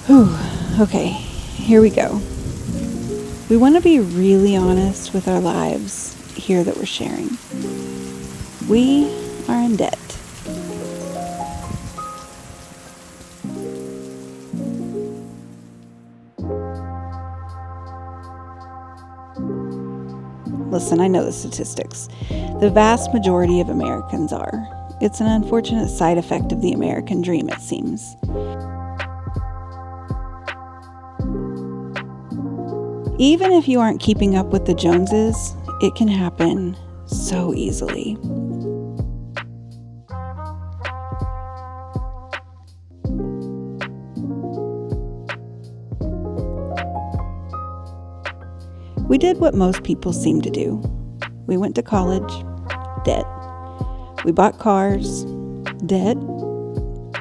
Whew. Okay, here we go. We want to be really honest with our lives here that we're sharing. We are in debt. Listen, I know the statistics. The vast majority of Americans are. It's an unfortunate side effect of the American dream, it seems. Even if you aren't keeping up with the Joneses, it can happen so easily. We did what most people seem to do. We went to college, debt. We bought cars, debt.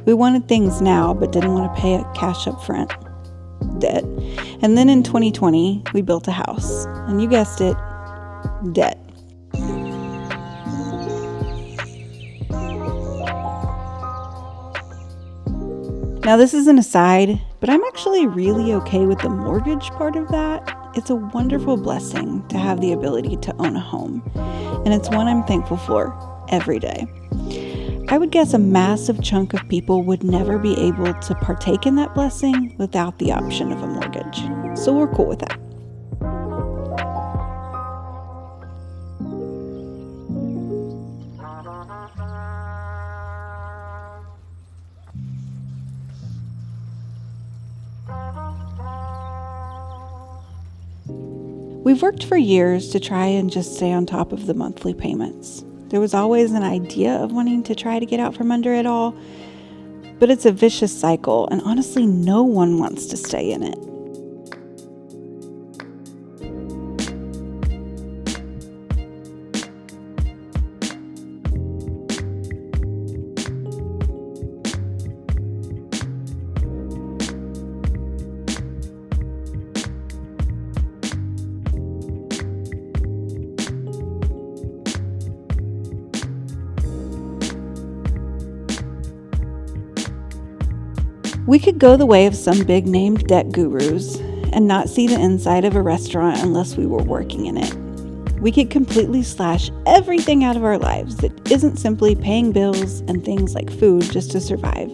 We wanted things now but didn't want to pay a cash up front, debt. And then in 2020, we built a house. And you guessed it, debt. Now this is an aside, but I'm actually really okay with the mortgage part of that. It's a wonderful blessing to have the ability to own a home, and it's one I'm thankful for every day. I would guess a massive chunk of people would never be able to partake in that blessing without the option of a mortgage, so we're cool with that. We've worked for years to try and just stay on top of the monthly payments. There was always an idea of wanting to try to get out from under it all, but it's a vicious cycle, and honestly, no one wants to stay in it. We could go the way of some big-named debt gurus and not see the inside of a restaurant unless we were working in it. We could completely slash everything out of our lives that isn't simply paying bills and things like food just to survive,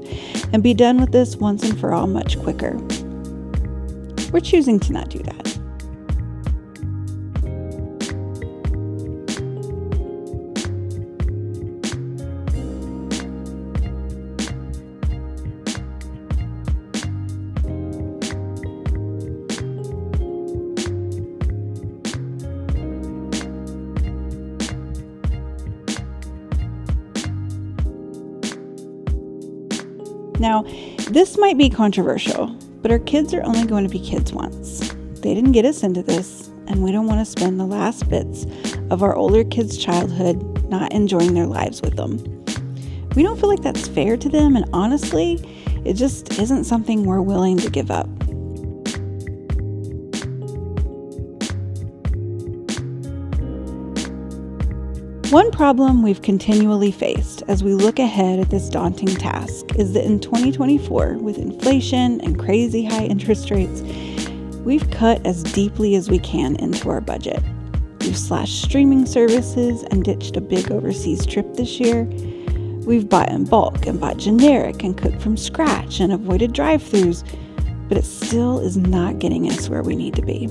and be done with this once and for all much quicker. We're choosing to not do that. Now, this might be controversial, but our kids are only going to be kids once. They didn't get us into this, and we don't want to spend the last bits of our older kids' childhood not enjoying their lives with them. We don't feel like that's fair to them, and honestly, it just isn't something we're willing to give up. One problem we've continually faced as we look ahead at this daunting task is that in 2024, with inflation and crazy high interest rates, we've cut as deeply as we can into our budget. We've slashed streaming services and ditched a big overseas trip this year. We've bought in bulk and bought generic and cooked from scratch and avoided drive-thrus, but it still is not getting us where we need to be.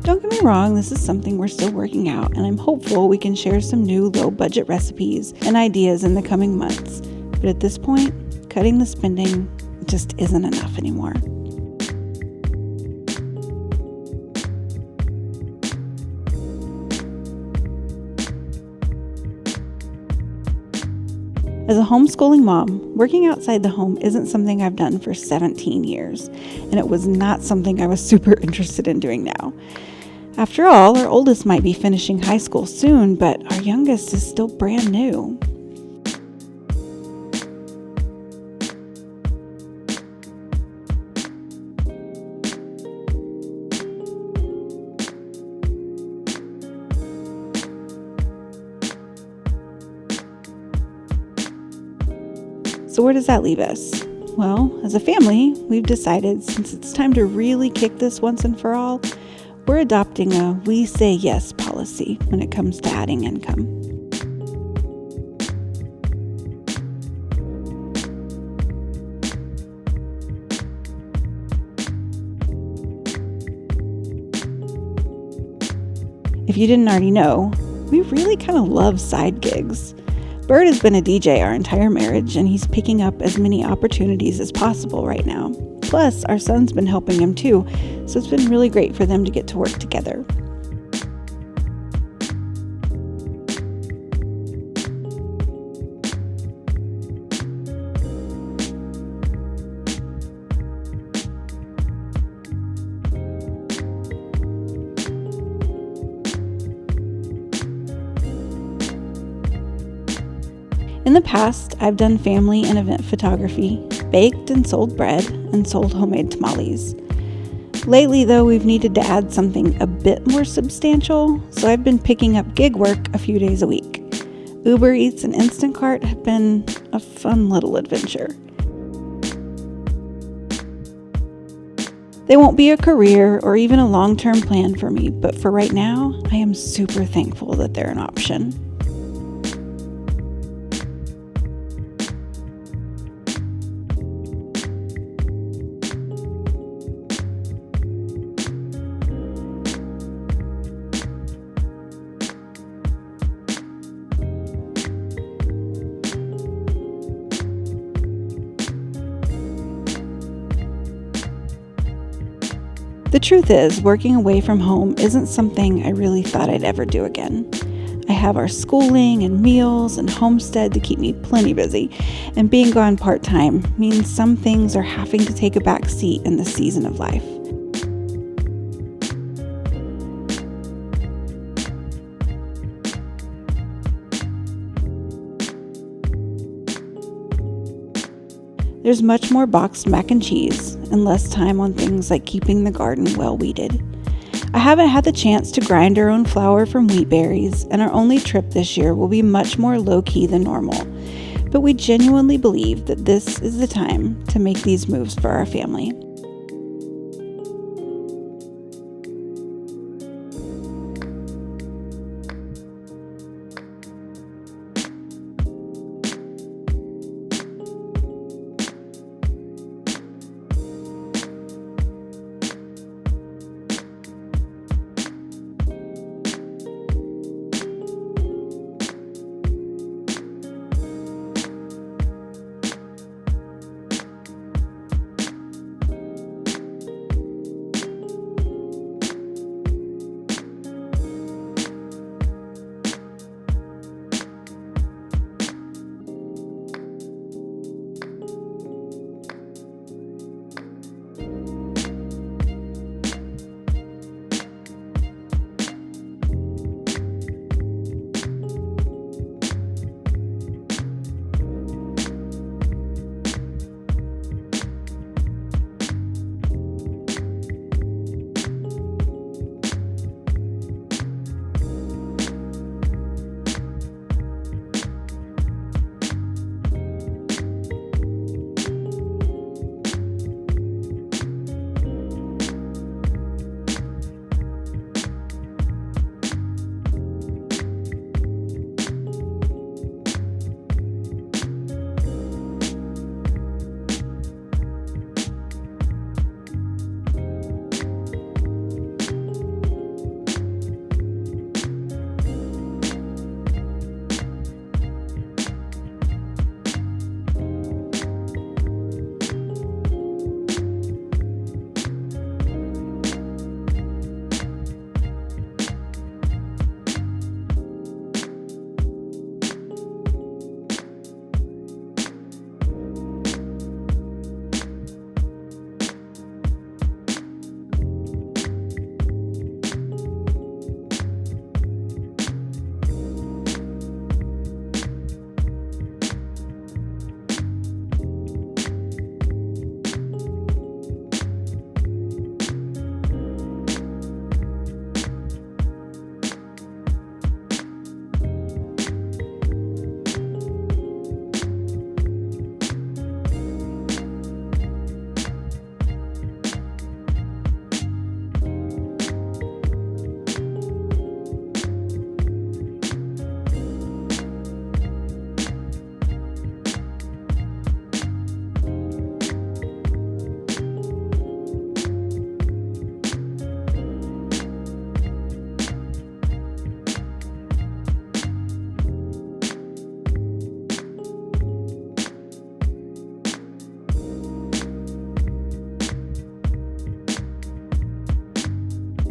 Don't get me wrong, this is something we're still working out, and I'm hopeful we can share some new low-budget recipes and ideas in the coming months. But at this point, cutting the spending just isn't enough anymore. As a homeschooling mom, working outside the home isn't something I've done for 17 years, and it was not something I was super interested in doing now. After all, our oldest might be finishing high school soon, but our youngest is still brand new. So where does that leave us? Well, as a family, we've decided since it's time to really kick this once and for all, we're adopting a we say yes policy when it comes to adding income. If you didn't already know, we really kind of love side gigs. Bird has been a DJ our entire marriage, and he's picking up as many opportunities as possible right now. Plus, our son's been helping him too, so it's been really great for them to get to work together. In the past, I've done family and event photography, baked and sold bread, and sold homemade tamales. Lately, though, we've needed to add something a bit more substantial, so I've been picking up gig work a few days a week. Uber Eats and Instacart have been a fun little adventure. They won't be a career or even a long-term plan for me, but for right now, I am super thankful that they're an option. The truth is, working away from home isn't something I really thought I'd ever do again. I have our schooling and meals and homestead to keep me plenty busy, and being gone part-time means some things are having to take a back seat in this season of life. There's much more boxed mac and cheese and less time on things like keeping the garden well weeded. I haven't had the chance to grind our own flour from wheat berries, and our only trip this year will be much more low-key than normal. But we genuinely believe that this is the time to make these moves for our family.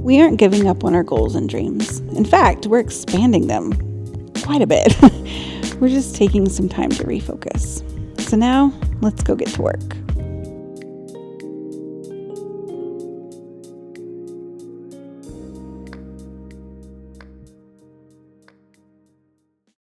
We aren't giving up on our goals and dreams. In fact, we're expanding them quite a bit. We're just taking some time to refocus. So now, let's go get to work.